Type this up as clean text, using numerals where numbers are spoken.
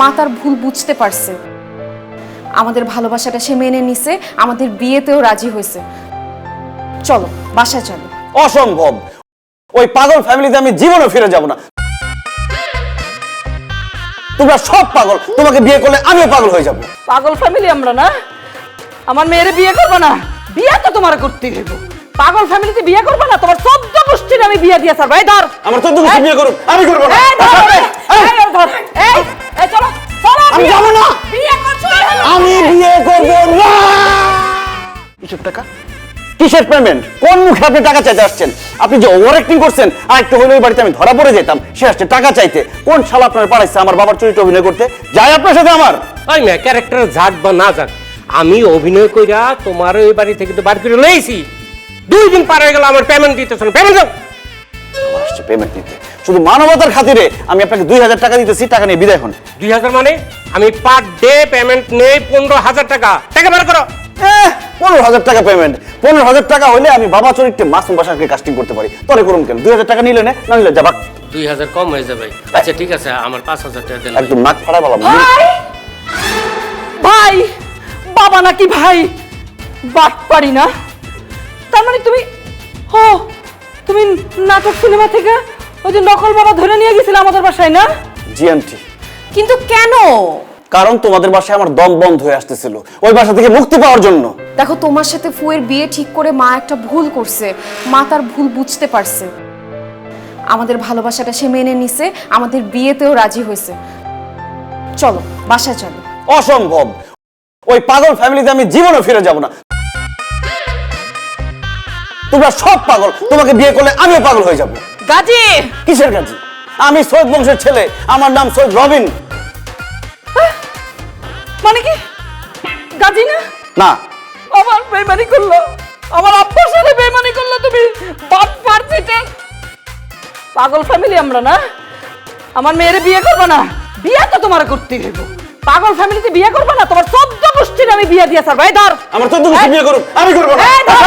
মা তার ভুল বুঝতে পারছে, আমাদের ভালোবাসাটা সে মেনে নিছে, আমাদের বিয়েতেও রাজি হয়েছে। চলো বাসায় চলো। অসম্ভব, ওই পাগল ফ্যামিলিতে আমি জীবনে ফিরে যাব না। তোমরা সব পাগল, তোমাকে বিয়ে করলে আমিও পাগল হয়ে যাব। পাগল ফ্যামিলি আমরা না? আমার মেয়ের বিয়ে করবে না? বিয়ে তো তোমার করতে হইব। পাগল ফ্যামিলিতে বিয়ে করবে না? তোমার 14 গোষ্ঠীর আমি বিয়ে দিয়ে ছাড়বো। এই ধর আমার 14 গোষ্ঠী বিয়ে করুক, আমি করব না। এই ধর, এই ধর, এই চলো চলো। আমি যাব না, বিয়ে করছো? আমি বিয়ে করব না। কিসের টাকা, কিসের পেমেন্ট, কোন মুখে আপনি টাকা চাইতে আসছেন? আপনি যে ওভার অ্যাক্টিং করছেন, আর একটু হলে ওই বাড়িতে আমি ধরা পড়ে যেতাম। সে আসছে টাকা চাইতে। কোন শালা আপনার পাঠাইছে আমার বাবার চরিত্রে অভিনয় করতে? যায় আপনার সাথে আমার? তাই না, ক্যারেক্টার যাক বা না যাক, আমি অভিনয় কইরা তোমার ওই বাড়ি থেকে তো বার করে লইছি। 2 দিন পার হয়ে গেল, আমার পেমেন্ট দিতেছ না। পেমেন্ট দাও। আমার আসছে পেমেন্ট নিতে, শুধু মানবতার খাতিরে আমি আপনাকে 2000 টাকা দিতেছি, টাকা নিয়ে বিদায় হন। 2000 মানে? আমি পার ডে পেমেন্ট নেই 15,000 টাকা। টাকা বের করো। 15,000 টাকা পেমেন্ট? 15,000 টাকা হলে আমি বাবা চরিত্রে মাসুম বাসাকে কাস্টিং করতে পারি। তরে করুন কেন? 2000 টাকা নিলে না নিলে যাবাক। 2000 কম হয়ে যাবে। আচ্ছা ঠিক আছে, আমার 5000 টাকা দেন। একদম নাক ফাড়া বলা। ভাই ভাই, বাবা নাকি ভাই? বাট পারি না। তার মানে তুমি নাটক সিনেমা থেকে ওই যে নকল বাবা ধরে নিয়ে গেছিলে আমাদের বাসায় না? জি আন্টি। কিন্তু কেন? কারণ তোমাদের বাসায় আমার দম বন্ধ হয়ে আসতেছিল, ওই বাসা থেকে মুক্তি পাওয়ার জন্য। দেখো, তোমার সাথে ফুয়ের বিয়ে ঠিক করে মা একটা ভুল করছে, মা তার ভুল বুঝতে পারছে, আমাদের ভালোবাসাটা সে মেনে নিছে, আমাদের বিয়েতেও রাজি হয়েছে। চলো বাসায় চলো। অসম্ভব, ওই পাগল ফ্যামিলিতে আমি জীবনে ফিরে যাব না। তোমরা সব পাগল, তোমাকে বিয়ে করলে আমিও পাগল হয়ে যাব। গাজী! কিসের গাজী? আমি সৈয়দ বংশের ছেলে, আমার নাম সৈয়দ রবিন। মানে কি গাজী না? না। আমার বেইমানি করলো, আমার আব্বার সাথে বেইমানি করলো তুমি। বাপ পারছিটা। পাগল ফ্যামিলি আমরা না? আমার মেয়ের বিয়ে করবে না? বিয়ে তো তোমার করতে হইব। পাগল ফ্যামিলিতে বিয়ে করবে না? তোমার 14 গোষ্ঠীর আমি বিয়ে দিয়ে ছাড়বো। এই ধর আমার 14 গোষ্ঠী বিয়ে করুক, আমি করব না। এই ধর,